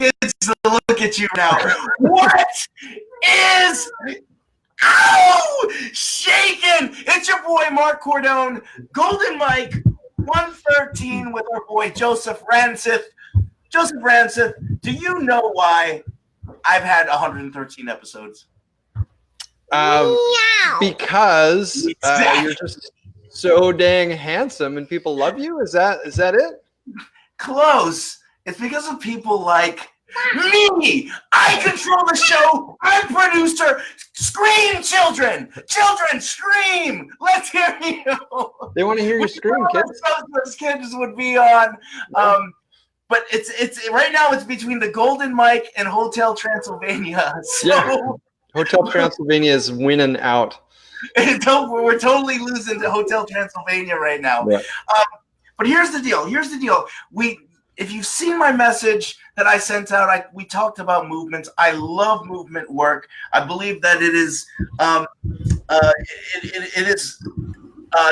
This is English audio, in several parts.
kids to look at you now. What is shaking? It's your boy Mark Cordone, Golden Mike 113 with our boy Joseph Ranseth. Joseph Ranseth, do you know why I've had 113 episodes? Because you're just so dang handsome and people love you. Is that it? Close. It's because of people like me. I control the show. I'm producer. Scream, children. Children, scream. Let's hear you. They want to hear you scream, kids. Those kids would be on. But it's right now it's between the Golden Mike and Hotel Transylvania. So yeah. Hotel Transylvania is winning out. We're totally losing to Hotel Transylvania right now. Yeah. But here's the deal. If you've seen my message that I sent out, we talked about movements. I love movement work. I believe that it is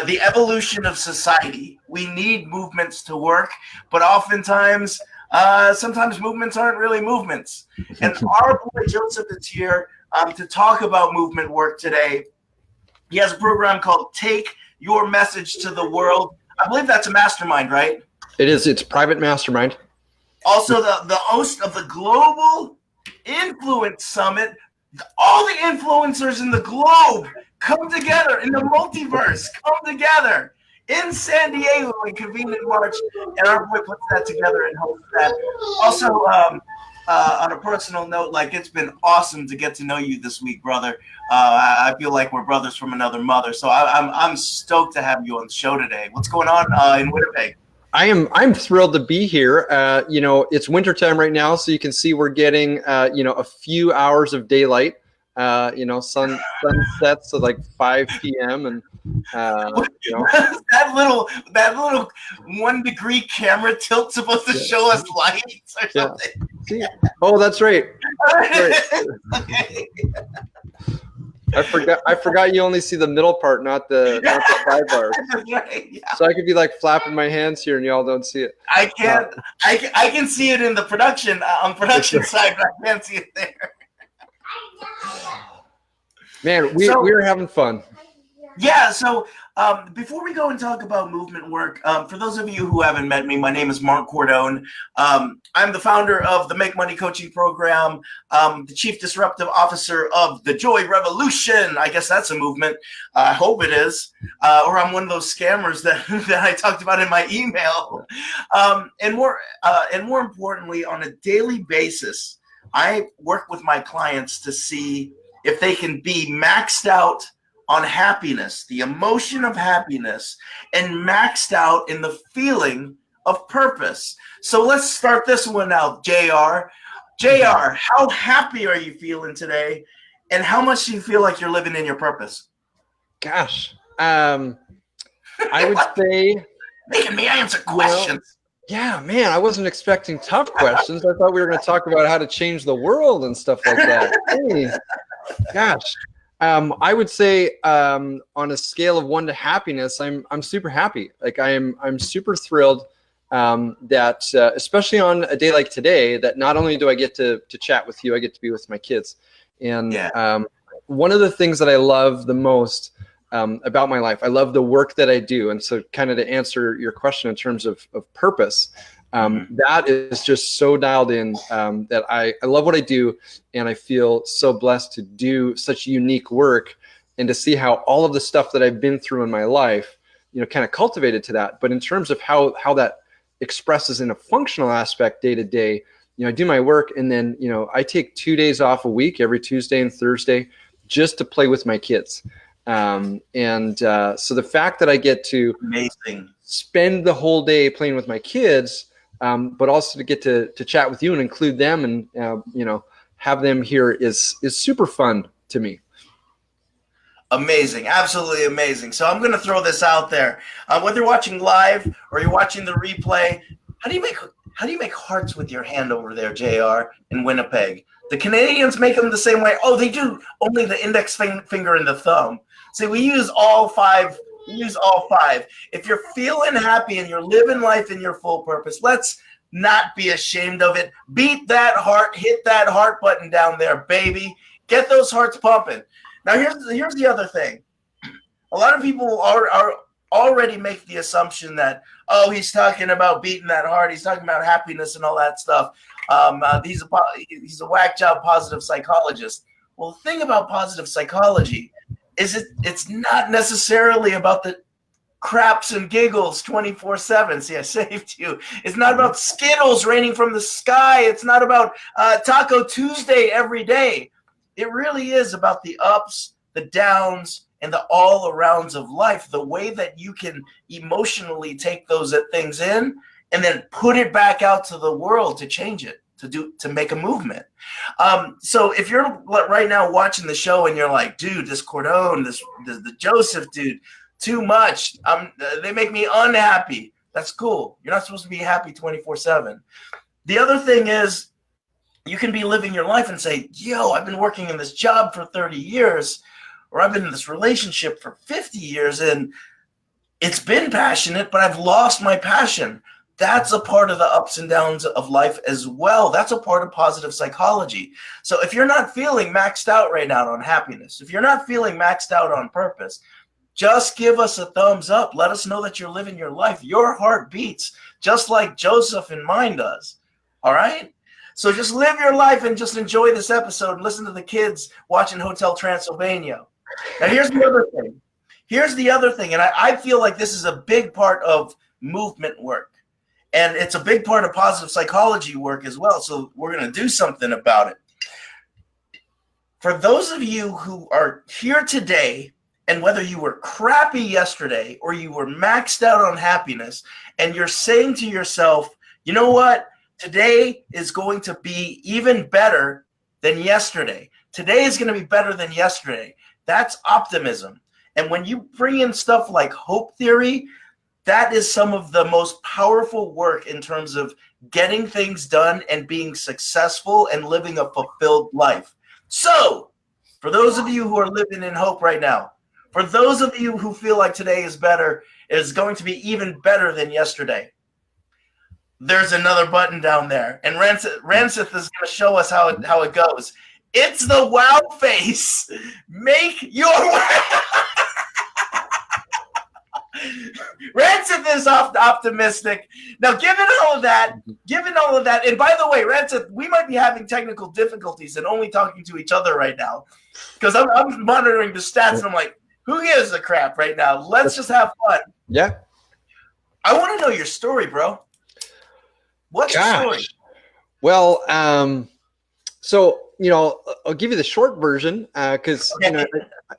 the evolution of society. We need movements to work, but oftentimes, sometimes movements aren't really movements. And our boy Joseph is here to talk about movement work today. He has a program called Take Your Message to the World. I believe that's a mastermind, right? It is. It's a private mastermind. Also, the host of the Global Influence Summit. All the influencers in the globe come together in the multiverse, come together in San Diego and convene in March. And our boy puts that together and hosts that. Also, on a personal note, it's been awesome to get to know you this week, brother. I feel like we're brothers from another mother. So I'm stoked to have you on the show today. What's going on in Winnipeg? I'm thrilled to be here. It's wintertime right now, so you can see we're getting a few hours of daylight. Sun sets at 5 p.m. and that little 1 degree camera tilt supposed to show us lights or something. See? Oh, that's right. Okay. I forgot you only see the middle part, not the sidebars. Right, yeah. So I could be flapping my hands here and y'all don't see it. I can't. I can see it in the production on production side, but I can't see it there. Man, we're having fun. Yeah, so before we go and talk about movement work, for those of you who haven't met me, my name is Mark Cordone. I'm the founder of the Make Money Coaching Program, the Chief Disruptive Officer of the Joy Revolution. I guess that's a movement. I hope it is. Or I'm one of those scammers that I talked about in my email. And more importantly, on a daily basis, I work with my clients to see if they can be maxed out on happiness, the emotion of happiness, and maxed out in the feeling of purpose. So let's start this one out, JR. JR, how happy are you feeling today? And how much do you feel like you're living in your purpose? Gosh, I would say... Making me answer questions. Yeah, man, I wasn't expecting tough questions. I thought we were going to talk about how to change the world and stuff like that. Hey, gosh. I would say on a scale of 1 to happiness, I'm super happy. I'm super thrilled that especially on a day like today, that not only do I get to chat with you, I get to be with my kids. And one of the things that I love the most about my life, I love the work that I do. And so kind of to answer your question in terms of purpose, that is just so dialed in that I love what I do, and I feel so blessed to do such unique work and to see how all of the stuff that I've been through in my life, kind of cultivated to that. But in terms of how that expresses in a functional aspect day to day, I do my work, and then I take 2 days off a week, every Tuesday and Thursday, just to play with my kids. So the fact that I get to spend the whole day playing with my kids, but also to get to chat with you and include them and, have them here is super fun to me. Amazing. Absolutely amazing. So I'm going to throw this out there. Whether you're watching live or you're watching the replay, how do you make hearts with your hand over there, JR, in Winnipeg? The Canadians make them the same way. Oh, they do. Only the index finger and the thumb. See, we use all five. If you're feeling happy and you're living life in your full purpose, let's not be ashamed of it. Beat that heart, hit that heart button down there, baby. Get those hearts pumping. Now, here's the other thing. A lot of people are already make the assumption that, oh, he's talking about beating that heart. He's talking about happiness and all that stuff. He's a whack job positive psychologist. Well, the thing about positive psychology is it's not necessarily about the craps and giggles 24/7. See, I saved you. It's not about Skittles raining from the sky. It's not about Taco Tuesday every day. It really is about the ups, the downs, and the all-arounds of life, the way that you can emotionally take those things in and then put it back out to the world to change it, to make a movement. So if you're right now watching the show and you're like, dude, this Cordone, the Joseph dude, too much. They make me unhappy. That's cool. You're not supposed to be happy 24/7. The other thing is, you can be living your life and say, yo, I've been working in this job for 30 years, or I've been in this relationship for 50 years, and it's been passionate, but I've lost my passion. That's a part of the ups and downs of life as well. That's a part of positive psychology. So if you're not feeling maxed out right now on happiness, if you're not feeling maxed out on purpose, just give us a thumbs up. Let us know that you're living your life. Your heart beats just like Joseph and mine does. All right? So just live your life and just enjoy this episode and listen to the kids watching Hotel Transylvania. Now, here's the other thing. Here's the other thing, and I feel like this is a big part of movement work, and it's a big part of positive psychology work as well, so we're going to do something about it. For those of you who are here today, and whether you were crappy yesterday or you were maxed out on happiness, and you're saying to yourself, you know what? Today is going to be even better than yesterday. Today is going to be better than yesterday. That's optimism. And when you bring in stuff like hope theory, that is some of the most powerful work in terms of getting things done and being successful and living a fulfilled life. So, for those of you who are living in hope right now, for those of you who feel like today is better, it is going to be even better than yesterday, there's another button down there. And Ranseth is going to show us how it goes. It's the wow face. Make your Ranseth is optimistic. Now, given all of that, and by the way, Ranseth, we might be having technical difficulties and only talking to each other right now because I'm monitoring the stats and I'm like, who gives a crap right now? Let's just have fun. Yeah. I want to know your story, bro. What's your story? Well, so, I'll give you the short version because,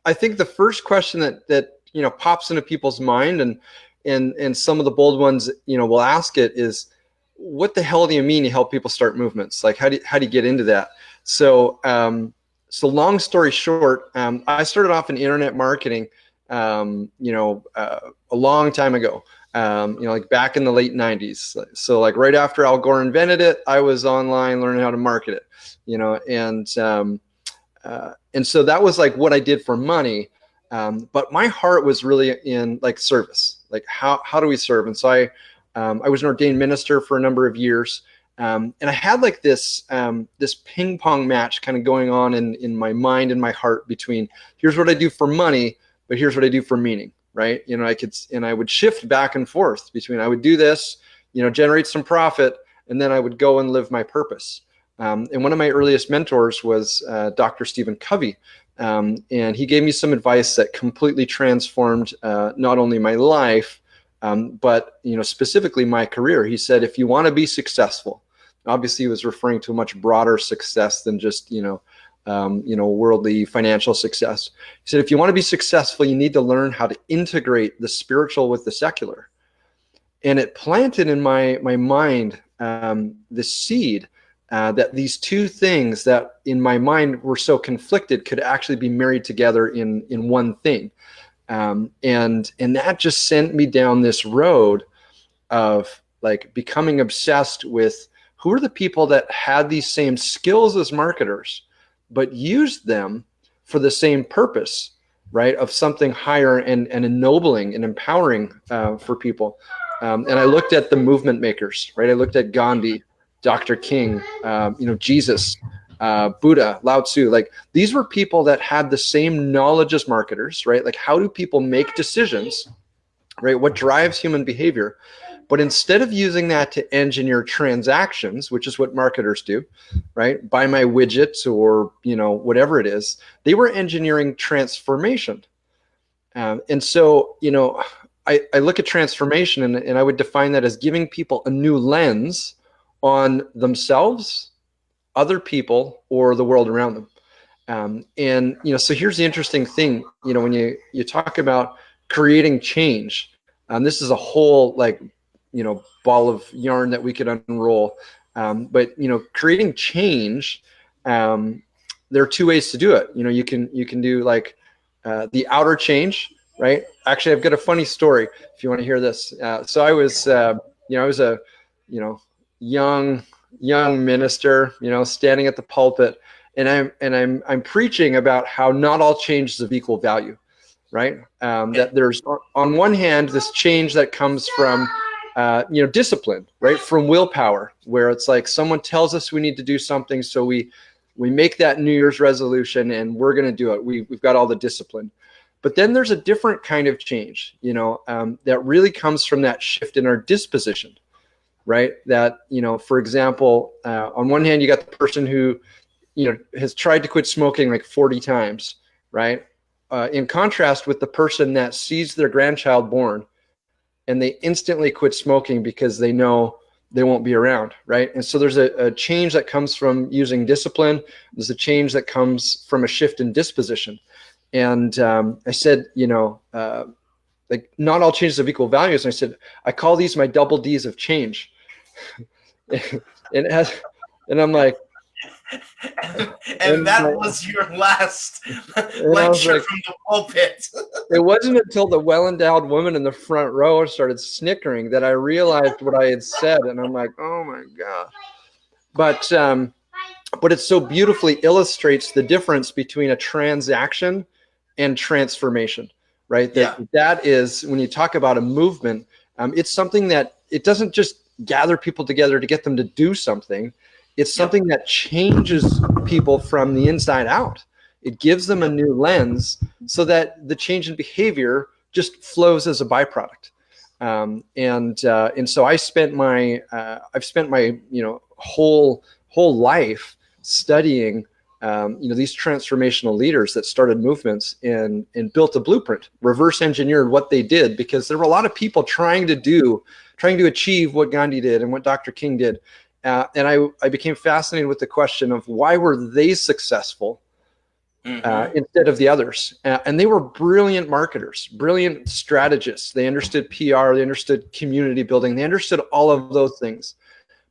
I think the first question that pops into people's mind and some of the bold ones, will ask it is, what the hell do you mean you help people start movements? Like, how do you get into that? So, long story short, I started off in internet marketing, a long time ago. Like back in the late 90s. So like right after Al Gore invented it, I was online learning how to market it, and so that was like what I did for money. But my heart was really in like service, like how do we serve? And so I was an ordained minister for a number of years. And I had like this ping pong match kind of going on in my mind and my heart between here's what I do for money, but here's what I do for meaning. Right. I would shift back and forth between I would do this, generate some profit, and then I would go and live my purpose. And one of my earliest mentors was Dr. Stephen Covey. And he gave me some advice that completely transformed not only my life, but, specifically my career. He said, if you want to be successful, obviously he was referring to a much broader success than just, worldly financial success. He said, if you want to be successful, you need to learn how to integrate the spiritual with the secular. And it planted in my mind the seed that these two things that in my mind were so conflicted could actually be married together in one thing. And that just sent me down this road of like becoming obsessed with who are the people that had these same skills as marketers, but used them for the same purpose, right? Of something higher and ennobling and empowering for people. And I looked at the movement makers, right? I looked at Gandhi, Dr. King, Jesus, Buddha, Lao Tzu. Like, these were people that had the same knowledge as marketers, right? Like, how do people make decisions, right? What drives human behavior? But instead of using that to engineer transactions, which is what marketers do, right? Buy my widgets or, whatever it is, they were engineering transformation. And so, I look at transformation and I would define that as giving people a new lens on themselves, other people, or the world around them. So here's the interesting thing, when you talk about creating change, this is a whole ball of yarn that we could unroll. But creating change, there are two ways to do it. You can do the outer change, right? Actually, I've got a funny story if you want to hear this. So I was a young minister, standing at the pulpit, and I'm preaching about how not all change is of equal value, right? That there's, on one hand, this change that comes from discipline, right? From willpower, where it's like someone tells us we need to do something, so we make that New Year's resolution and we're going to do it. We've got all the discipline. But then there's a different kind of change, that really comes from that shift in our disposition, right? That, for example, on one hand, you got the person who, has tried to quit smoking like 40 times, right? In contrast with the person that sees their grandchild born and they instantly quit smoking because they know they won't be around, right? And so there's a change that comes from using discipline. There's a change that comes from a shift in disposition. And I said, like, not all changes of equal values. And I said, I call these my double D's of change. and I'm like, and that was your last lecture from the pulpit. It wasn't until the well-endowed woman in the front row started snickering that I realized what I had said. And I'm like, oh my God. But it so beautifully illustrates the difference between a transaction and transformation, right? That is, when you talk about a movement, it's something that it doesn't just gather people together to get them to do something. It's something that changes people from the inside out. It gives them a new lens so that the change in behavior just flows as a byproduct. And so I've spent my whole life studying these transformational leaders that started movements and built a blueprint, reverse engineered what they did, because there were a lot of people trying to achieve what Gandhi did and what Dr. King did. And I became fascinated with the question of why were they successful instead of the others? And they were brilliant marketers, brilliant strategists. They understood PR, they understood community building, they understood all of those things.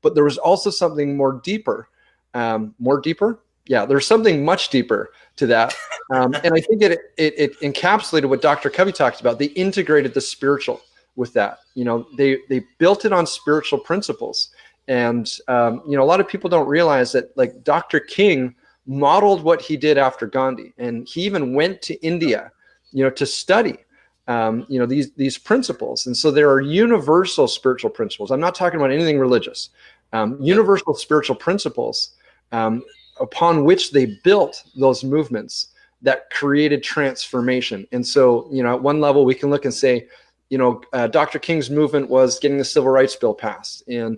But there was also something more deeper. Yeah, there's something much deeper to that. And I think it encapsulated what Dr. Covey talks about. They integrated the spiritual with that. They built it on spiritual principles. And, a lot of people don't realize that, like, Dr. King modeled what he did after Gandhi. And he even went to India, to study, these principles. And so there are universal spiritual principles. I'm not talking about anything religious. Universal spiritual principles upon which they built those movements that created transformation. And so, at one level, we can look and say, Dr. King's movement was getting the Civil Rights Bill passed. And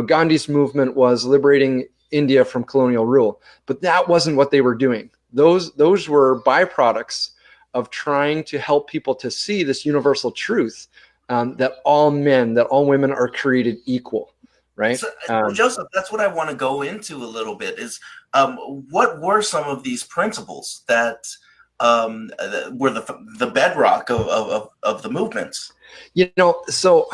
Gandhi's movement was liberating India from colonial rule, but that wasn't what they were doing. Those were byproducts of trying to help people to see this universal truth, that all men, that all women are created equal, right? So, Joseph, that's what I want to go into a little bit is, what were some of these principles that were the bedrock of the movements? So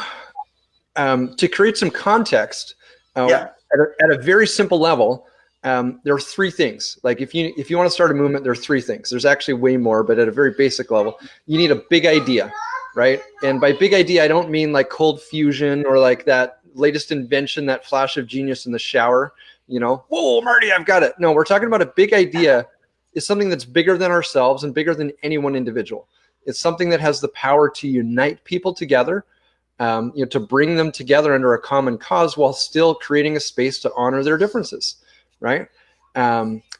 to create some context, at a very simple level, there are three things. Like, if you want to start a movement, there are three things. There's actually way more, but at a very basic level, you need a big idea, right? And by big idea, I don't mean like cold fusion or like that latest invention, that flash of genius in the shower, whoa, Marty, I've got it. No, we're talking about a big idea is something that's bigger than ourselves and bigger than any one individual. It's something that has the power to unite people together, to bring them together under a common cause while still creating a space to honor their differences, right?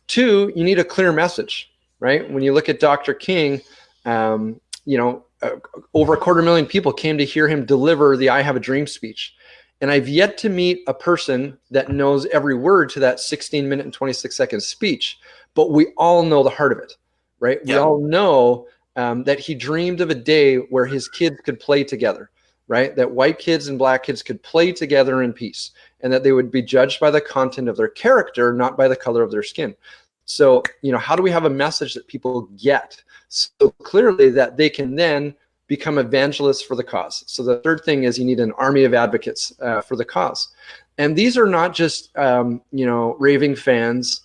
Two, you need a clear message, right? When you look at Dr. King, over 250,000 people came to hear him deliver the I Have a Dream speech. And I've yet to meet a person that knows every word to that 16-minute and 26-second speech, but we all know the heart of it, right? Yeah. We all know that he dreamed of a day where his kids could play together, right? That white kids and black kids could play together in peace, and that they would be judged by the content of their character, not by the color of their skin. So, how do we have a message that people get so clearly that they can then become evangelists for the cause? So the third thing is you need an army of advocates for the cause. And these are not just, raving fans.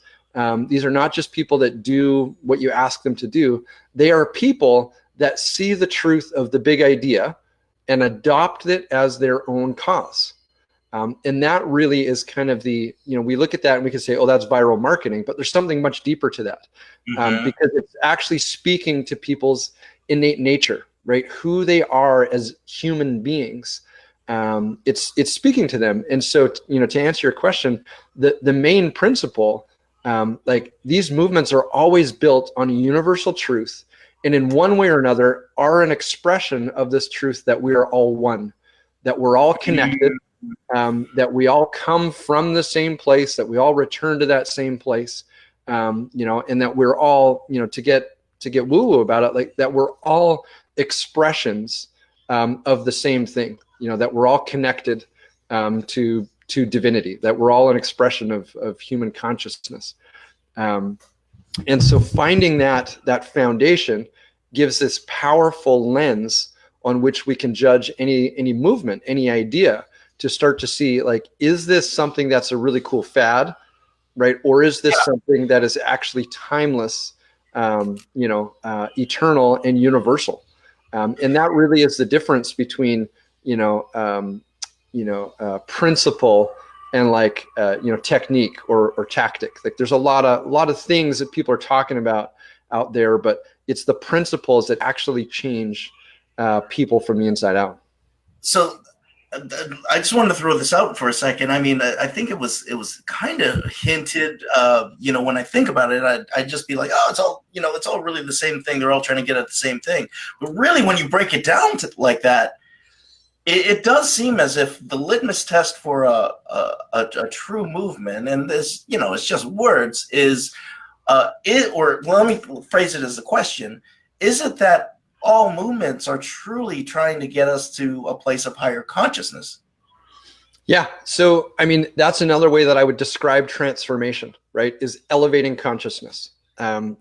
These are not just people that do what you ask them to do. They are people that see the truth of the big idea and adopt it as their own cause. And that really is kind of we look at that and we can say, oh, that's viral marketing, but there's something much deeper to that, because it's actually speaking to people's innate nature, right? Who they are as human beings. It's speaking to them. And so, to answer your question, the main principle, these movements are always built on a universal truth, and in one way or another are an expression of this truth that we are all one, that we're all connected, that we all come from the same place, that we all return to that same place, and that we're all, to get woo-woo about it, like that we're all expressions of the same thing, that we're all connected to divinity, that we're all an expression of human consciousness. And so finding that foundation gives this powerful lens on which we can judge any movement, any idea, to start to see, is this something that's a really cool fad, right? Or is this something that is actually timeless, eternal and universal? And that really is the difference between, principle and technique or tactic. There's a lot of things that people are talking about out there, but it's the principles that actually change people from the inside out. So I just wanted to throw this out for a second. I mean, I think it was kind of hinted, when I think about it, I'd just be like, oh, it's all really the same thing. They're all trying to get at the same thing. But really, when you break it down like that, it does seem as if the litmus test for a true movement, and this, it's just words, is let me phrase it as a question: is it that all movements are truly trying to get us to a place of higher consciousness? Yeah. So, I mean, that's another way that I would describe transformation, right? Is elevating consciousness. And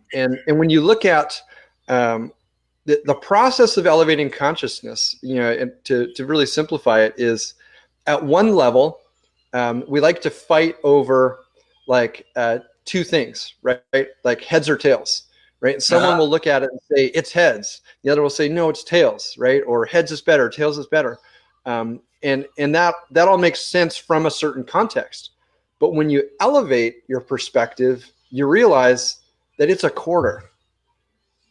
when you look at the process of elevating consciousness, and to really simplify it, is at one level, we like to fight over two things, right? Like heads or tails. Right. And someone will look at it and say, it's heads. The other will say, no, it's tails. Right. Or heads is better. Tails is better. And that all makes sense from a certain context. But when you elevate your perspective, you realize that it's a quarter.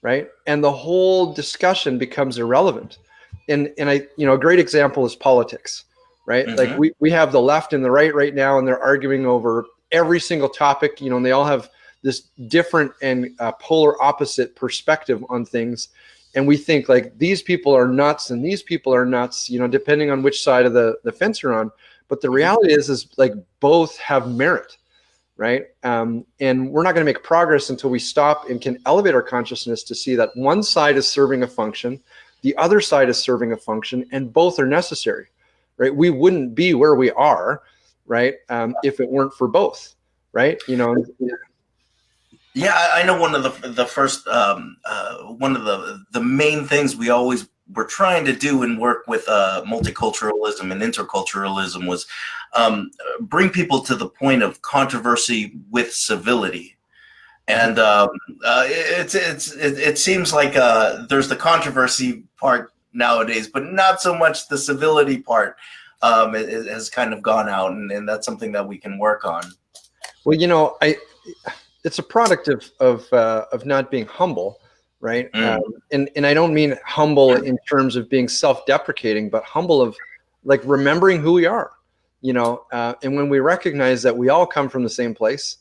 Right. And the whole discussion becomes irrelevant. And a great example is politics. Right. Mm-hmm. Like we have the left and the right now, and they're arguing over every single topic, and they all have this different and polar opposite perspective on things. And we think these people are nuts and these people are nuts, depending on which side of the fence you're on. But the reality is both have merit, right? And we're not going to make progress until we stop and can elevate our consciousness to see that one side is serving a function, the other side is serving a function, and both are necessary, right? We wouldn't be where we are, right, if it weren't for both, right? Yeah, I know one of the first one of the main things we always were trying to do and work with multiculturalism and interculturalism was bring people to the point of controversy with civility. And it seems like there's the controversy part nowadays, but not so much the civility part. It has kind of gone out, and that's something that we can work on. Well, it's a product of not being humble. right? And I don't mean humble in terms of being self-deprecating, but humble of like remembering who we are, and when we recognize that we all come from the same place,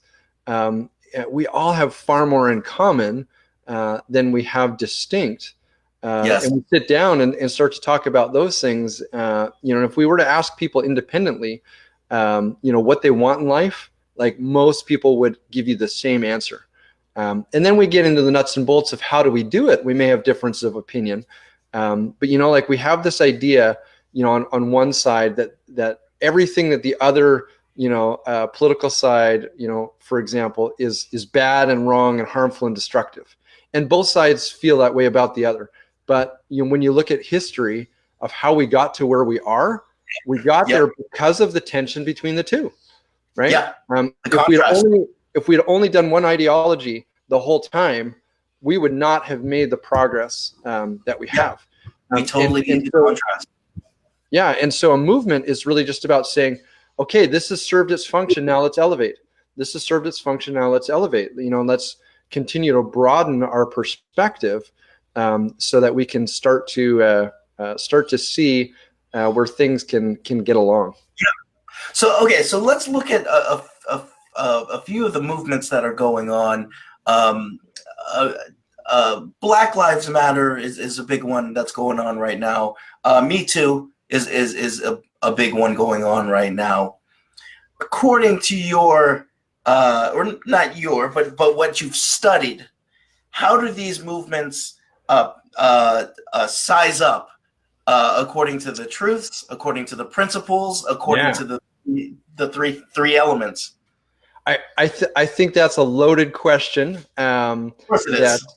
we all have far more in common than we have distinct. Yes. And we sit down and start to talk about those things. And if we were to ask people independently, what they want in life, like most people would give you the same answer. And then we get into the nuts and bolts of how do we do it. We may have differences of opinion. But, like we have this idea, on one side that everything that the other, political side, for example, is bad and wrong and harmful and destructive. And both sides feel that way about the other. But when you look at history of how we got to where we are, we got there because of the tension between the two, right? Yeah. If we'd only done one ideology the whole time, we would not have made the progress that we have. We totally need the contrast. Yeah, and so a movement is really just about saying, okay, this has served its function, now let's elevate. This has served its function, now let's elevate. Let's continue to broaden our perspective so that we can start to see where things can get along. Yeah. So let's look at a few of the movements that are going on. Black Lives Matter is a big one that's going on right now. Me Too is a big one going on right now. According to your or not your, but what you've studied, how do these movements size up according to the truths, according to the principles, according to the three elements? I think that's a loaded question. Of course it is.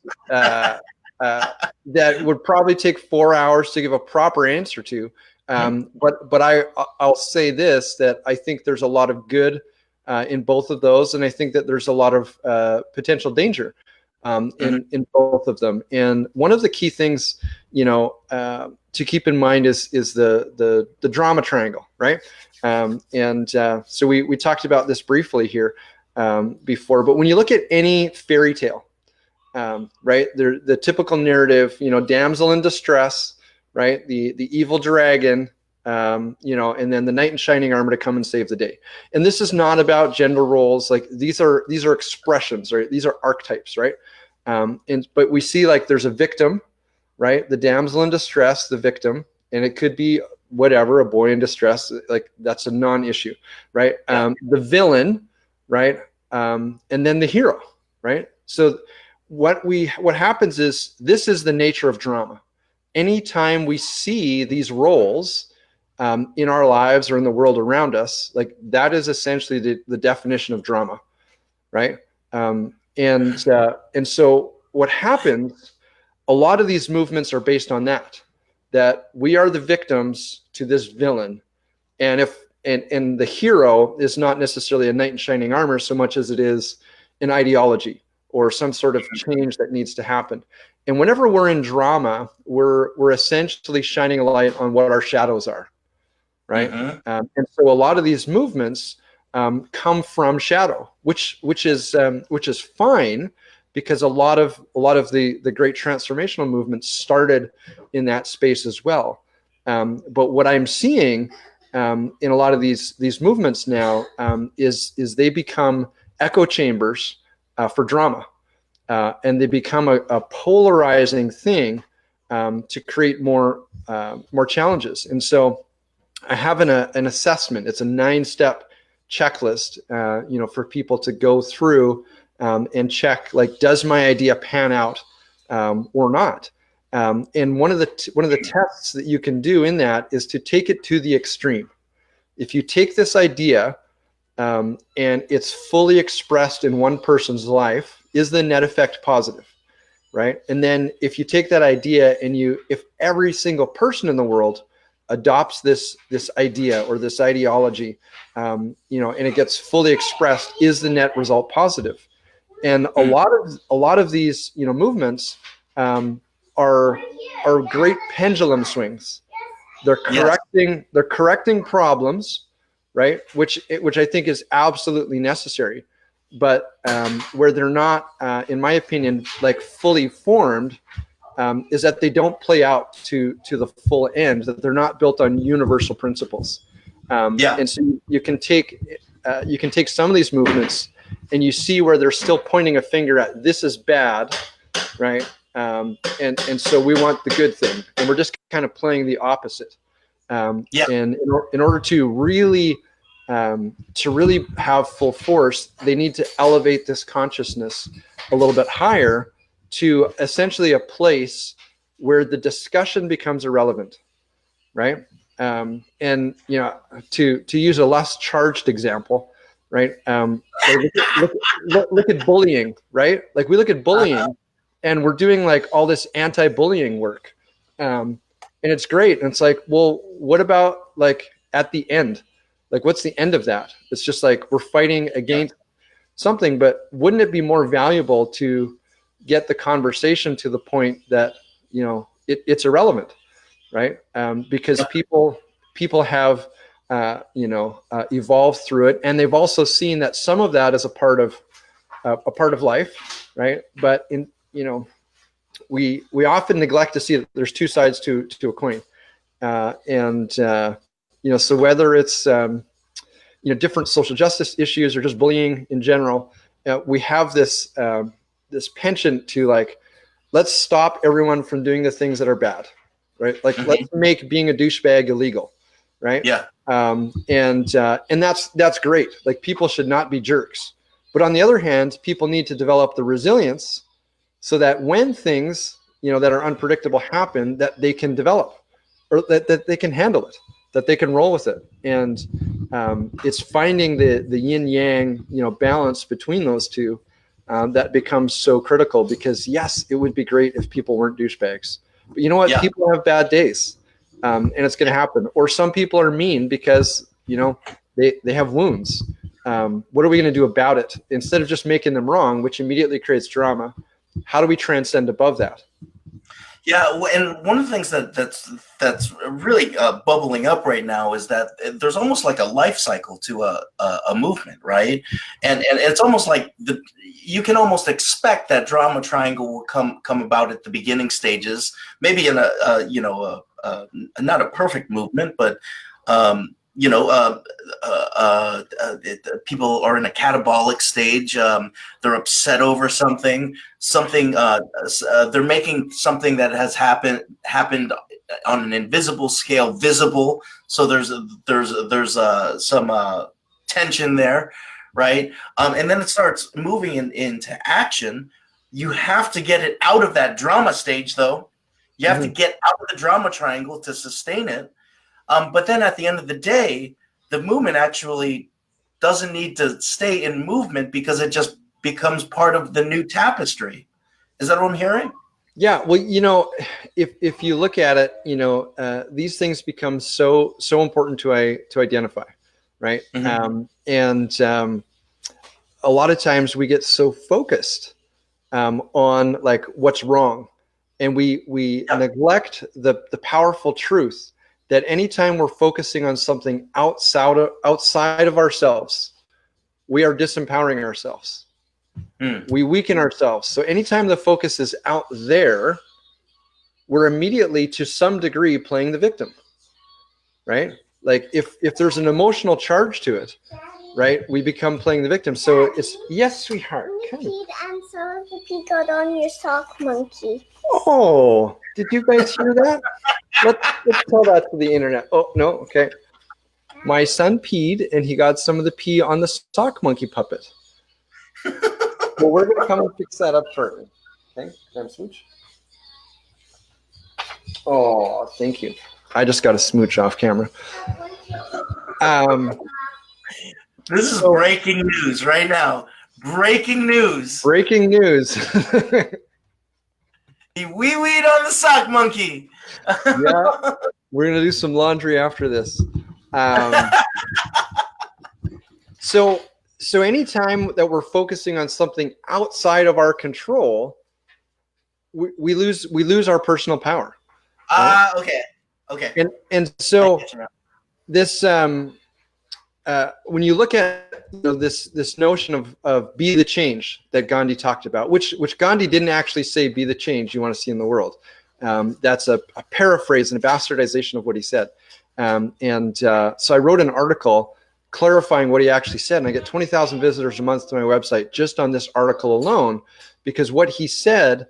That would probably take 4 hours to give a proper answer to. But I'll say this, that I think there's a lot of good in both of those, and I think that there's a lot of potential danger in both of them. And one of the key things, to keep in mind is the drama triangle, right? So we talked about this briefly here before, but when you look at any fairy tale, right, the typical narrative, damsel in distress, right, the evil dragon, and then the knight in shining armor to come and save the day. And this is not about gender roles. Like these are expressions, right? These are archetypes, right? But we see like there's a victim, right? The damsel in distress, the victim, and it could be whatever, a boy in distress, like that's a non-issue, right? The villain, right? And then the hero, right? So what happens is, this is the nature of drama. Anytime we see these roles in our lives or in the world around us, like that is essentially the definition of drama, right? And so what happens, a lot of these movements are based on that we are the victims to this villain. And and the hero is not necessarily a knight in shining armor so much as it is an ideology or some sort of change that needs to happen. And whenever we're in drama, we're essentially shining a light on what our shadows are, right? And so a lot of these movements come from shadow, which is fine, because a lot of the great transformational movements started in that space as well. But what I'm seeing in a lot of these movements now is they become echo chambers for drama, and they become a polarizing thing to create more challenges. And so I have an assessment. It's a 9-step checklist, for people to go through and check, like, does my idea pan out or not? And one of the tests that you can do in that is to take it to the extreme. If you take this idea and it's fully expressed in one person's life, is the net effect positive, right? And then if you take that idea and if every single person in the world adopts this idea or this ideology, and it gets fully expressed, is the net result positive? And a lot of these movements are great pendulum swings. They're correcting problems, right? Which I think is absolutely necessary. but where they're not, in my opinion, like fully formed, is that they don't play out to the full end, that they're not built on universal principles. And so you can take some of these movements and you see where they're still pointing a finger at, this is bad, right? And so we want the good thing, and we're just kind of playing the opposite. And in order to really have full force, they need to elevate this consciousness a little bit higher to essentially a place where the discussion becomes irrelevant, right? And to use a less charged example, right? Look at bullying, right? Like we look at bullying, and we're doing like all this anti-bullying work, and it's great. And it's like, well, what about like at the end? Like, what's the end of that? It's just like we're fighting against something, but wouldn't it be more valuable to get the conversation to the point that, it's irrelevant, right? Because people have, evolved through it, and they've also seen that some of that is a part of life, right? But we often neglect to see that there's two sides to a coin, so whether it's different social justice issues or just bullying in general, we have this penchant to like, let's stop everyone from doing the things that are bad, right? Like let's make being a douchebag illegal, right? Yeah. And that's great. Like people should not be jerks, but on the other hand, people need to develop the resilience so that when things that are unpredictable happen, that they can develop, or that they can handle it, that they can roll with it. And it's finding the yin yang balance between those two that becomes so critical, because yes, it would be great if people weren't douchebags, but you know what? People have bad days, and it's going to happen. Or some people are mean because they have wounds. What are we going to do about it? Instead of just making them wrong, which immediately creates drama, how do we transcend above that? Yeah, and one of the things that's really bubbling up right now is that there's almost like a life cycle to a movement, right? And it's almost like you can almost expect that drama triangle will come about at the beginning stages, maybe in not a perfect movement, but people are in a catabolic stage. They're upset over something. They're making something that has happened on an invisible scale visible. So there's some tension there, right? And then it starts moving into action. You have to get it out of that drama stage, though. You have to get out of the drama triangle to sustain it. But then at the end of the day, the movement actually doesn't need to stay in movement, because it just becomes part of the new tapestry. Is that what I'm hearing? Yeah. Well, if you look at it, these things become so important to identify, right? And a lot of times we get so focused on like what's wrong, and we neglect the powerful truth that anytime we're focusing on something outside of ourselves, we are disempowering ourselves. We weaken ourselves. So anytime the focus is out there, we're immediately, to some degree, playing the victim, right? Like if there's an emotional charge to it, right, we become playing the victim. So it's, yes, sweetheart. And some of the pee got on your sock monkey. Oh, did you guys hear that? Let's tell that to the internet. Oh, no, okay. My son peed, and he got some of the pee on the sock monkey puppet. Well, we're going to come and fix that up shortly. Okay, can I smooch? Oh, thank you. I just got a smooch off camera. This is breaking news right now. Breaking news. Breaking news. He wee-weed on the sock monkey. Yeah, we're going to do some laundry after this. So anytime that we're focusing on something outside of our control, we lose our personal power. Right? Okay. And so this when you look at this notion of be the change that Gandhi talked about, which Gandhi didn't actually say be the change you want to see in the world. That's a paraphrase and a bastardization of what he said. So I wrote an article clarifying what he actually said, and I get 20,000 visitors a month to my website just on this article alone, because what he said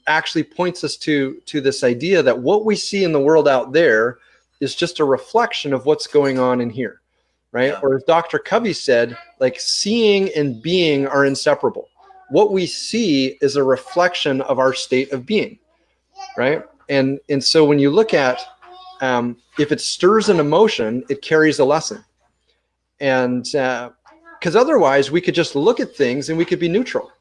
actually points us to this idea that what we see in the world out there is just a reflection of what's going on in here, right? Yeah. Or as Dr. Covey said, like seeing and being are inseparable. What we see is a reflection of our state of being, right? And so when you look at if it stirs an emotion, it carries a lesson. And because otherwise we could just look at things and we could be neutral.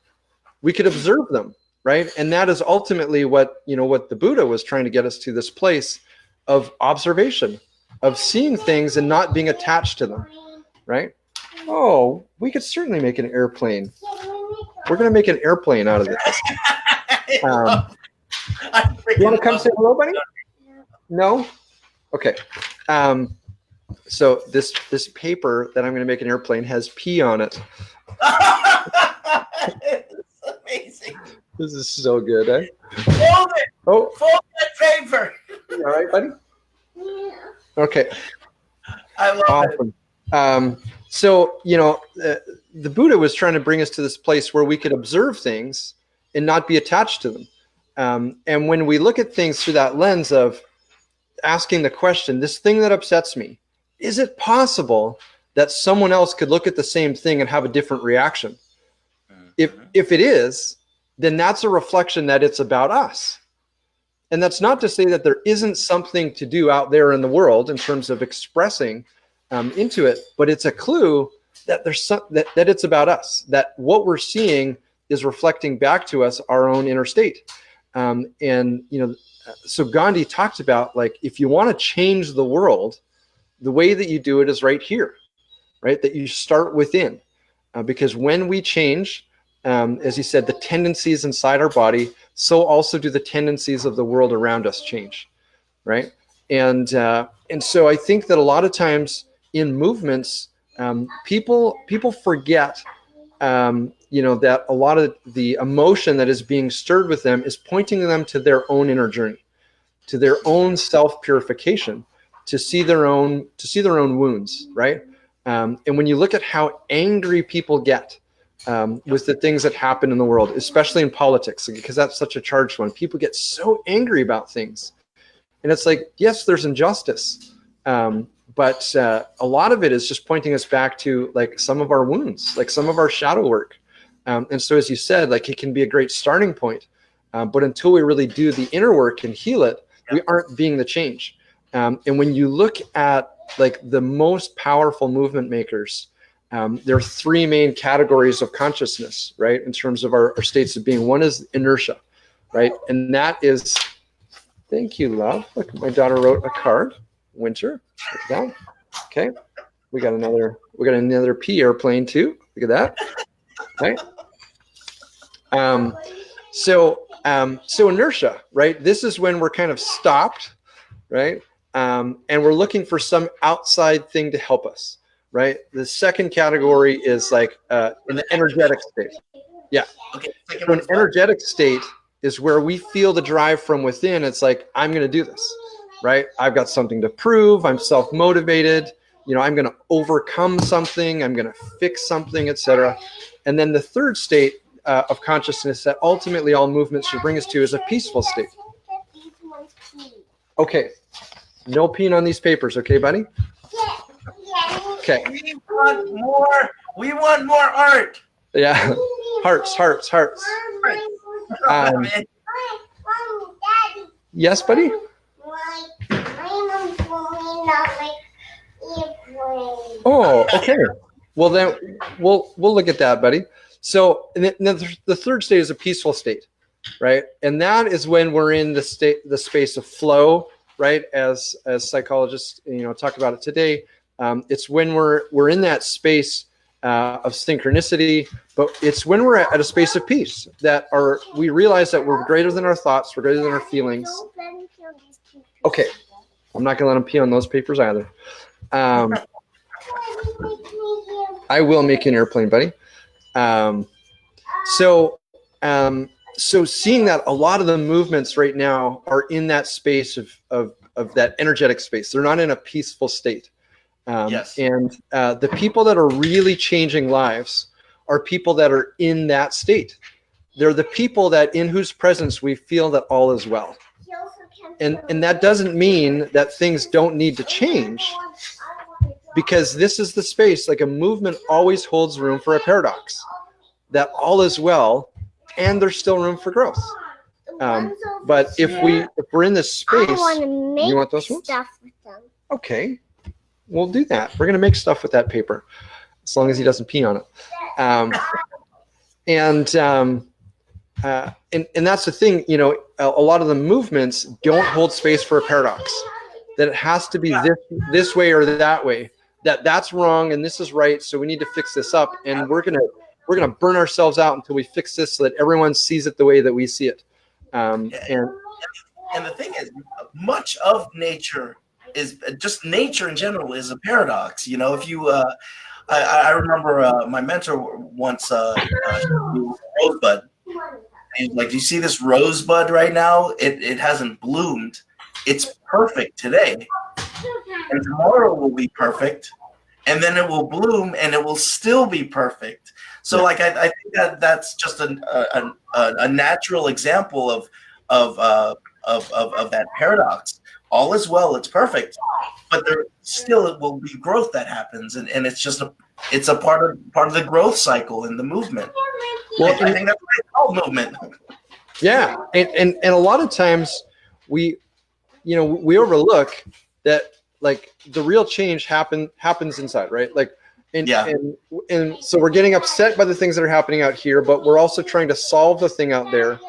We could observe them, right? And that is ultimately what the Buddha was trying to get us to, this place of observation, of seeing things and not being attached to them, right? Oh, we could certainly make an airplane. We're going to make an airplane out of this. You want to come say hello, buddy? No? Okay. So this paper that I'm going to make an airplane has pee on it. It's amazing. This is so good, eh? Fold it. Oh, fold that paper. You all right, buddy? Yeah. Okay. I love it. So the Buddha was trying to bring us to this place where we could observe things and not be attached to them. And when we look at things through that lens of asking the question, this thing that upsets me, is it possible that someone else could look at the same thing and have a different reaction? If it is, then that's a reflection that it's about us. And that's not to say that there isn't something to do out there in the world in terms of expressing into it, but it's a clue that there's that it's about us, that what we're seeing is reflecting back to us our own inner state. So Gandhi talked about, like, if you want to change the world, the way that you do it is right here, right? That you start within, because when we change, as he said, the tendencies inside our body, so also do the tendencies of the world around us change, right? And so I think that a lot of times in movements, people forget, that a lot of the emotion that is being stirred with them is pointing them to their own inner journey, to their own self-purification, to see their own wounds, right? And when you look at how angry people get with the things that happen in the world, especially in politics, because that's such a charged one, people get so angry about things. And it's like, yes, there's injustice, but a lot of it is just pointing us back to, like, some of our wounds, like some of our shadow work. And so, as you said, like, it can be a great starting point, but until we really do the inner work and heal it, we aren't being the change. And when you look at, like, the most powerful movement makers, there are three main categories of consciousness, right? In terms of our states of being. One is inertia, right? And that is, thank you, love. Look, my daughter wrote a card. Winter. Look at that. Okay. We got another P airplane too. Look at that. Okay. So inertia, right? This is when we're kind of stopped, right? And we're looking for some outside thing to help us, right? The second category is like in the energetic state. Yeah. Okay. So an energetic state is where we feel the drive from within. It's like, I'm going to do this, right? I've got something to prove. I'm self-motivated. I'm going to overcome something. I'm going to fix something, etc. And then the third state of consciousness that ultimately all movements should bring us to is a peaceful state. Okay. No peeing on these papers, okay, buddy? Okay. We want more art. Yeah. Hearts. Yes, buddy? Oh, okay. Well, then we'll look at that, buddy. So the third state is a peaceful state, right? And that is when we're in the space of flow, right? As psychologists, talk about it today. It's when we're in that space of synchronicity, but it's when we're at a space of peace that we realize that we're greater than our thoughts, we're greater than our feelings. Okay, I'm not gonna let them pee on those papers either. I will make you an airplane, buddy. So seeing that a lot of the movements right now are in that space of that energetic space. They're not in a peaceful state. Yes. And the people that are really changing lives are people that are in that state. They're the people that in whose presence we feel that all is well. And that doesn't mean that things don't need to change, because this is the space, like a movement always holds room for a paradox, that all is well and there's still room for growth. But if we're in this space, you want those ones? Stuff with them. Okay, we'll do that. We're gonna make stuff with that paper, as long as he doesn't pee on it. And that's the thing, you know, a lot of the movements don't hold space for a paradox, that it has to be this way or that way, that's wrong and this is right, so we need to fix this up, and we're gonna burn ourselves out until we fix this so that everyone sees it the way that we see it. And the thing is, much of nature is just nature in general is a paradox. You know, if you I remember my mentor once rosebud. And like, do you see this rosebud right now? It hasn't bloomed. It's perfect today, and tomorrow will be perfect, and then it will bloom, and it will still be perfect. So, like, I think that's just a natural example of that paradox. All is well; it's perfect, but there still it will be growth that happens, and it's just a part of the growth cycle in the movement. Well, I think that's what it's called, movement. Yeah, and a lot of times we overlook that, like, the real change happens inside, right? Like, and so we're getting upset by the things that are happening out here, but we're also trying to solve the thing out there.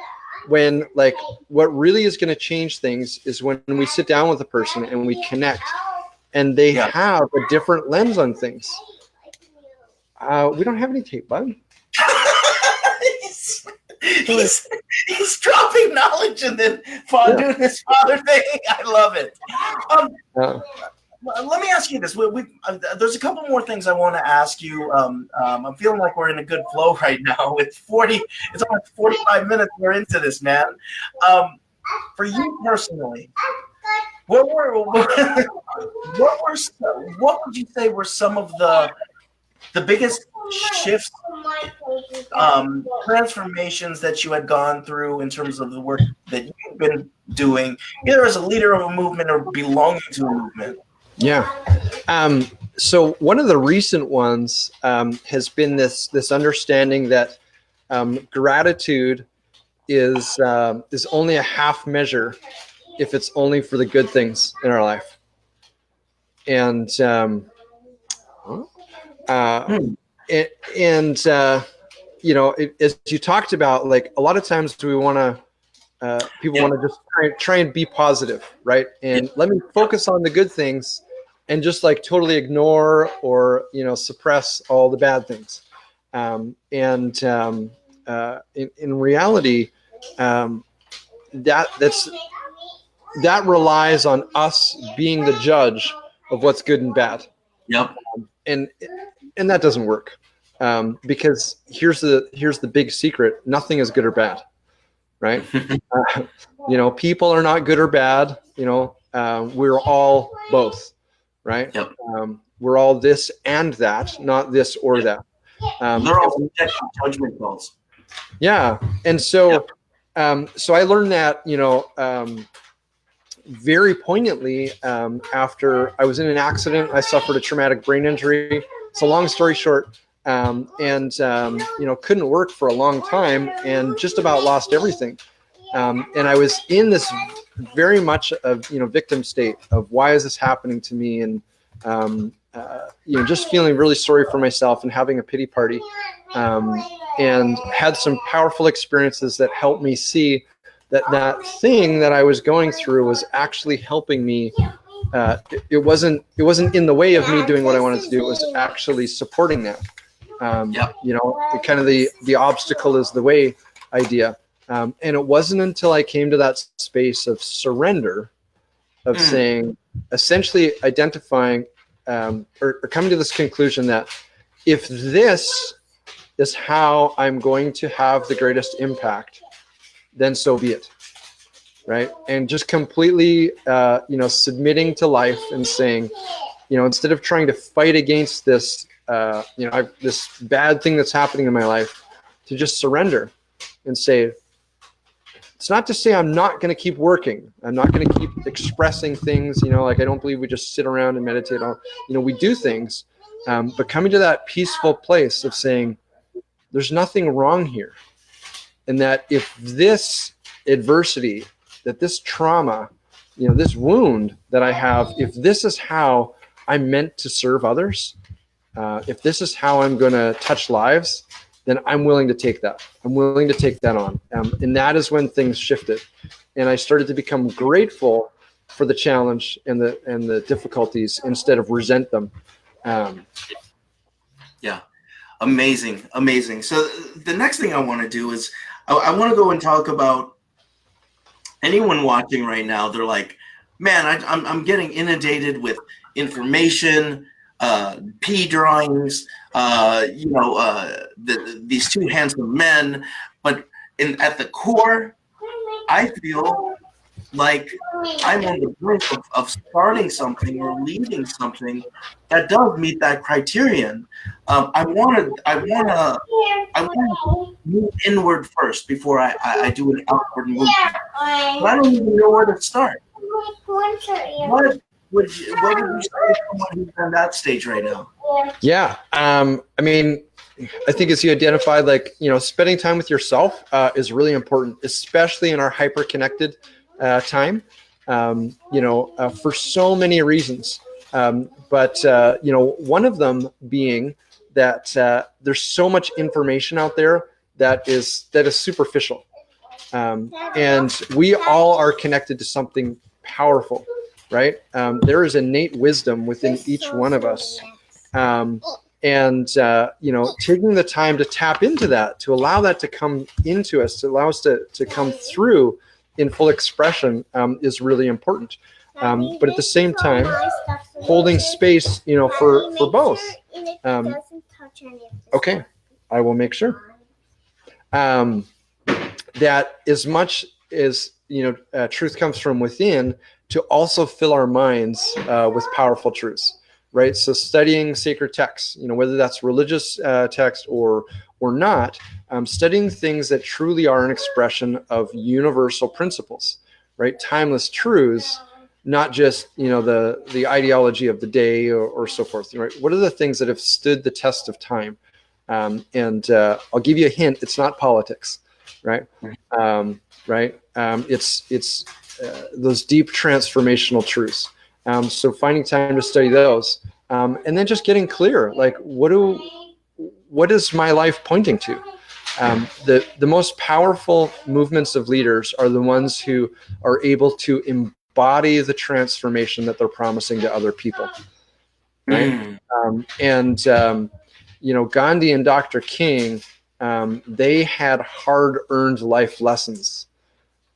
When, like, what really is going to change things is when we sit down with a person and we connect, and they have a different lens on things. We don't have any tape, bud. He's dropping knowledge and then doing his father thing. I love it. Let me ask you this. There's a couple more things I want to ask you. I'm feeling like we're in a good flow right now. It's almost 45 minutes we're into this, man. For you personally, what would you say were some of the biggest shifts, transformations that you had gone through in terms of the work that you've been doing, either as a leader of a movement or belonging to a movement? Yeah. So one of the recent ones has been this understanding that gratitude is only a half measure if it's only for the good things in our life. And you know, as you talked about, like, a lot of times people want to just try and be positive, right? And let me focus on the good things and just, like, totally ignore or, you know, suppress all the bad things. In reality, that relies on us being the judge of what's good and bad. Yep. And that doesn't work, because here's the big secret: nothing is good or bad, right? You know, people are not good or bad. You know, we're all both, right? Yep. We're all this and that, not this or that. They're all judgment calls. Yeah, and so so I learned that, you know, very poignantly after I was in an accident. I suffered a traumatic brain injury. It's a long story short, and you know, couldn't work for a long time and just about lost everything. And I was in this very much of, you know, victim state of, why is this happening to me? And you know, just feeling really sorry for myself and having a pity party, and had some powerful experiences that helped me see that thing that I was going through was actually helping me. It wasn't in the way of me doing what I wanted to do. It was actually supporting that. You know, kind of the obstacle is the way idea. And it wasn't until I came to that space of surrender, of saying, essentially identifying, or coming to this conclusion that if this is how I'm going to have the greatest impact, then so be it, right? And just completely, submitting to life and saying, instead of trying to fight against this, this bad thing that's happening in my life, to just surrender and say, it's not to say I'm not going to keep working. I'm not going to keep expressing things, like I don't believe we just sit around and meditate on, we do things, but coming to that peaceful place of saying, there's nothing wrong here. And that if this adversity, that this trauma, this wound that I have, if this is how I'm meant to serve others, if this is how I'm going to touch lives, then I'm willing to take that. I'm willing to take that on. And that is when things shifted. And I started to become grateful for the challenge and the difficulties instead of resent them. Yeah. Amazing. So the next thing I want to do is I want to go and talk about anyone watching right now. They're like, man, I'm getting inundated with information, pea drawings, these two handsome men, but at the core, I feel like I'm on the brink of starting something or leading something that does meet that criterion. I want to move inward first before I do an outward movement. But I don't even know where to start. What would you say to someone who's on that stage right now? Yeah. I think as you identified, spending time with yourself is really important, especially in our hyper-connected time, for so many reasons. But one of them being that there's so much information out there that is superficial. And we all are connected to something powerful, right? There is innate wisdom within each one of us. And taking the time to tap into that, to allow that to come into us, to allow us to come through in full expression is really important. But at the same time, holding space, for both. Okay, I will make sure. That as much as, truth comes from within, to also fill our minds with powerful truths. Right, so studying sacred texts, whether that's religious text or not, studying things that truly are an expression of universal principles, right? Timeless truths, not just the ideology of the day or so forth. Right? What are the things that have stood the test of time? And I'll give you a hint: it's not politics, right? It's those deep transformational truths. So finding time to study those, and then just getting clear, like what is my life pointing to? The most powerful movements of leaders are the ones who are able to embody the transformation that they're promising to other people. Right? Gandhi and Dr. King, they had hard-earned life lessons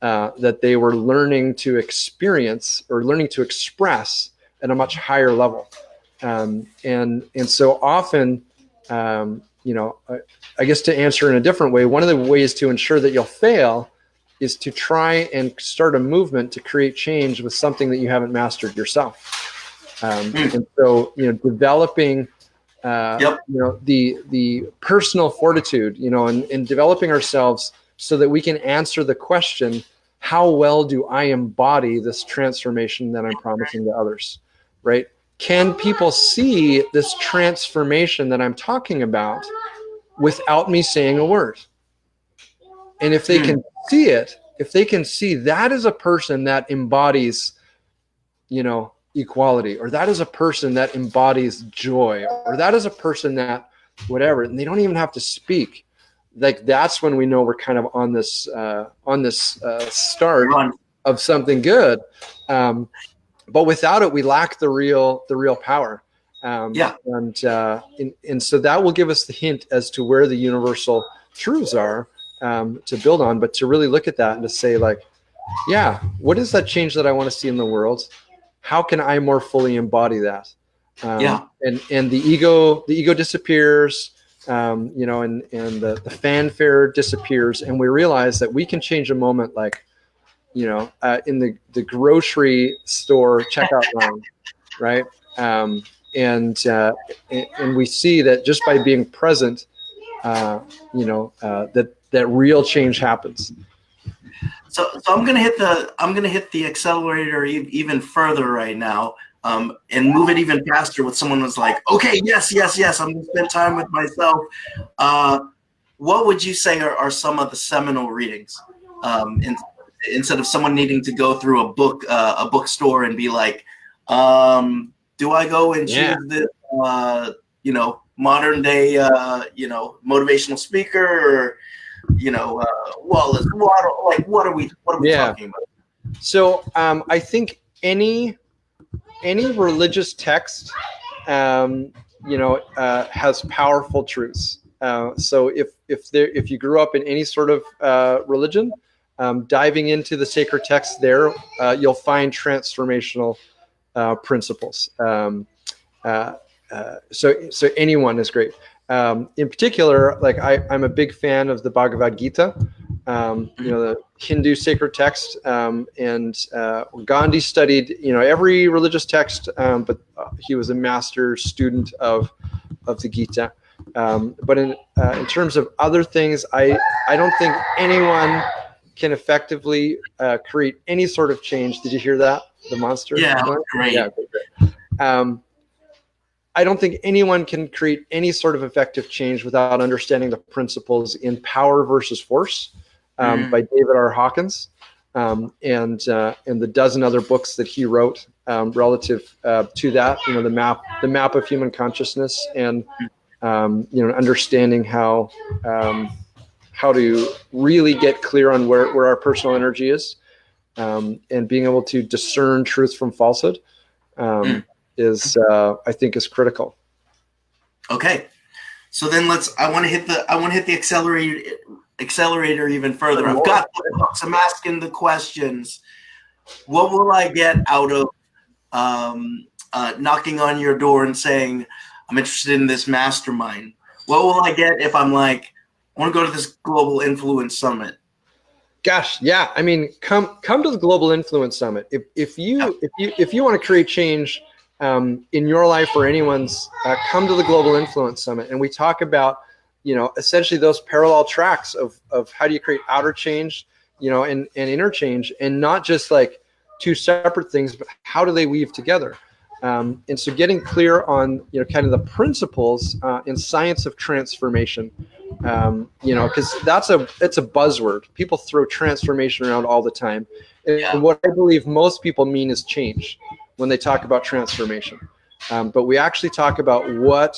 that they were learning to experience or learning to express at a much higher level. And so often, I guess to answer in a different way, one of the ways to ensure that you'll fail is to try and start a movement to create change with something that you haven't mastered yourself. And so, developing, the personal fortitude, and developing ourselves so that we can answer the question, how well do I embody this transformation that I'm promising to others, right? Can people see this transformation that I'm talking about without me saying a word? And if they can see it, if they can see that is a person that embodies, equality, or that is a person that embodies joy, or that is a person that whatever, and they don't even have to speak, like that's when we know we're kind of on this start of something good. But without it, we lack the real power. And so that will give us the hint as to where the universal truths are to build on, but to really look at that and to say, like, what is that change that I want to see in the world? How can I more fully embody that? And the ego disappears, and the fanfare disappears, and we realize that we can change a moment, like, in the grocery store checkout line, right? And we see that just by being present, that real change happens. So I'm gonna hit the accelerator even further right now, and move it even faster. With someone was like, okay, yes, I'm gonna spend time with myself. What would you say are some of the seminal readings? Instead of someone needing to go through a bookstore and be like, do I go and choose this, modern day, motivational speaker, or Wallace? What are we talking about? So I think any religious text, has powerful truths. So if you grew up in any sort of religion, diving into the sacred text there, you'll find transformational principles. So anyone is great. In particular, like I'm a big fan of the Bhagavad Gita, the Hindu sacred text, and Gandhi studied every religious text, but he was a master student of the Gita. But in terms of other things, I don't think anyone can effectively create any sort of change. Did you hear that? The monster? Yeah, great. Yeah, great. I don't think anyone can create any sort of effective change without understanding the principles in Power versus Force by David R. Hawkins, and the dozen other books that he wrote relative to that. The map of human consciousness, and understanding how to really get clear on where our personal energy is, and being able to discern truth from falsehood. Is I think is critical. Okay, so then I want to hit the accelerator even further. I've got the books. I'm asking the questions. What will I get out of knocking on your door and saying I'm interested in this mastermind? What will I get if I'm like, I want to go to this Global Influence Summit? Gosh, yeah. I mean, come to the Global Influence Summit. If you want to create change in your life or anyone's, come to the Global Influence Summit, and we talk about, essentially those parallel tracks of how do you create outer change, and inner change, and not just like two separate things, but how do they weave together? And so getting clear on, kind of the principles in science of transformation, because it's a buzzword. People throw transformation around all the time. And what I believe most people mean is change when they talk about transformation. But we actually talk about what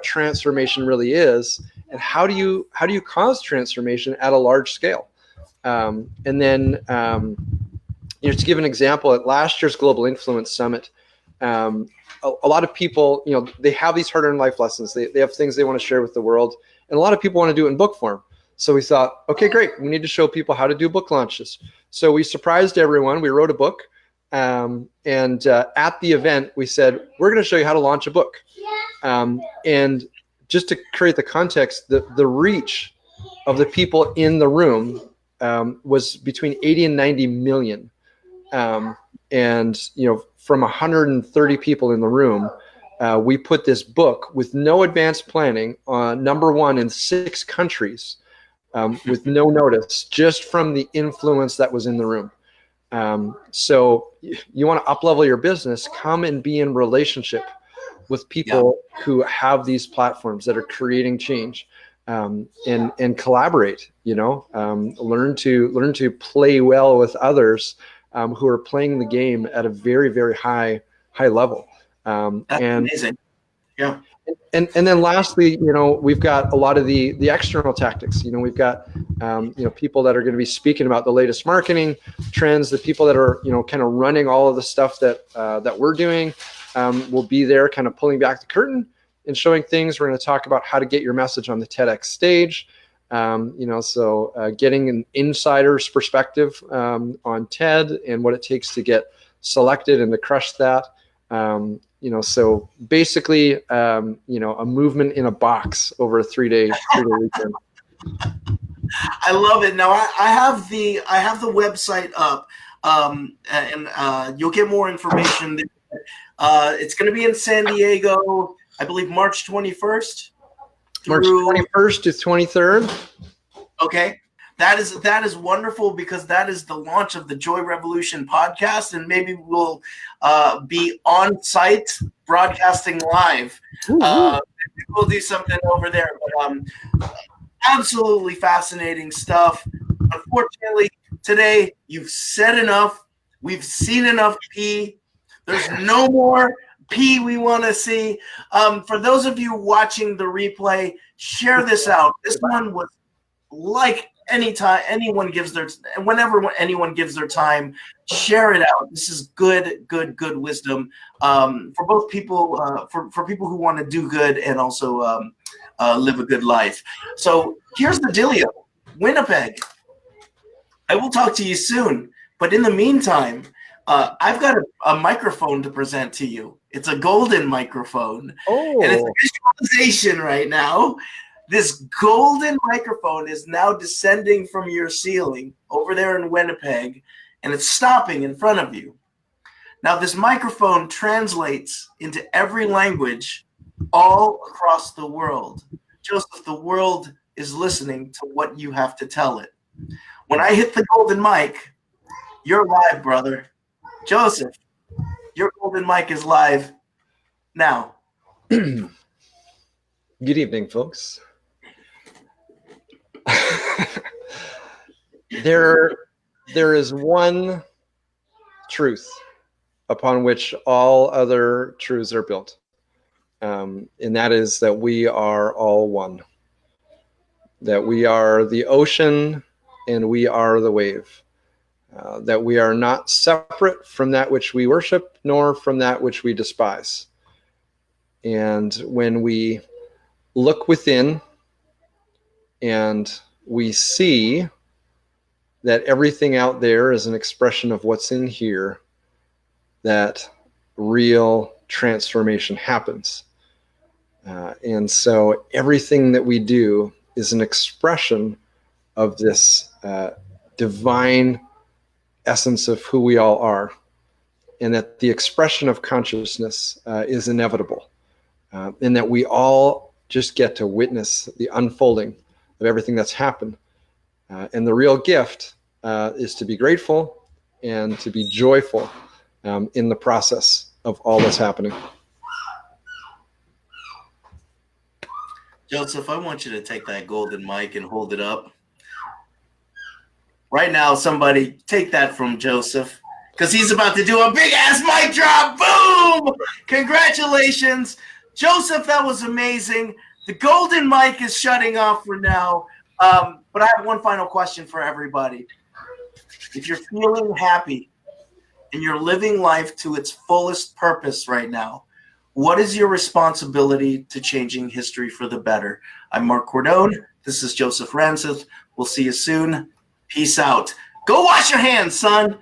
transformation really is, and how do you cause transformation at a large scale. And then, to give an example, at last year's Global Influence Summit, a lot of people, they have these hard-earned life lessons. They have things they want to share with the world, and a lot of people want to do it in book form. So we thought, okay, great, we need to show people how to do book launches. So we surprised everyone. We wrote a book. And at the event, we said, we're going to show you how to launch a book. And just to create the context, the reach of the people in the room was between 80 and 90 million. And, from 130 people in the room, we put this book with no advanced planning on #1 in 6 countries, with no notice, just from the influence that was in the room. So you want to up-level your business, come and be in relationship with people who have these platforms that are creating change, and collaborate, learn to play well with others, who are playing the game at a very, very high level. That's amazing. Yeah. And then lastly, we've got a lot of the external tactics. We've got, people that are going to be speaking about the latest marketing trends, the people that are, kind of running all of the stuff that we're doing, will be there kind of pulling back the curtain and showing things. We're going to talk about how to get your message on the TEDx stage. So getting an insider's perspective on TED and what it takes to get selected and to crush that. So basically, a movement in a box over a 3-day weekend. I love it. Now I have the website up, and you'll get more information there. It's going to be in San Diego, I believe, March 21st. March 21st to 23rd. Okay. That is wonderful, because that is the launch of the Joy Revolution podcast, and maybe we'll be on site broadcasting live. We'll do something over there. But absolutely fascinating stuff. Unfortunately, today you've said enough. We've seen enough pee. There's no more pee we want to see. For those of you watching the replay, share this out. This one was like whenever anyone gives their time, share it out. This is good wisdom for both people, for people who want to do good and also live a good life. So here's the dealio, Winnipeg. I will talk to you soon, but in the meantime, I've got a microphone to present to you. It's a golden microphone, and it's a visualization right now. This golden microphone is now descending from your ceiling over there in Winnipeg, and it's stopping in front of you. Now, this microphone translates into every language all across the world. Joseph, the world is listening to what you have to tell it. When I hit the golden mic, you're live, brother. Joseph, your golden mic is live now. Good evening, folks. There is one truth upon which all other truths are built, and that is that we are all one, that we are the ocean and we are the wave, that we are not separate from that which we worship nor from that which we despise. And when we look within and we see that everything out there is an expression of what's in here, that real transformation happens. And so everything that we do is an expression of this divine essence of who we all are, and that the expression of consciousness is inevitable, and that we all just get to witness the unfolding of everything that's happened. And the real gift is to be grateful and to be joyful in the process of all that's happening. Joseph, I want you to take that golden mic and hold it up. Right now, somebody take that from Joseph, because he's about to do a big-ass mic drop. Boom! Congratulations. Joseph, that was amazing. The golden mic is shutting off for now. But I have one final question for everybody. If you're feeling happy and you're living life to its fullest purpose right now, what is your responsibility to changing history for the better? I'm Mark Cordone. This is Joseph Ranseth. We'll see you soon. Peace out. Go wash your hands, son.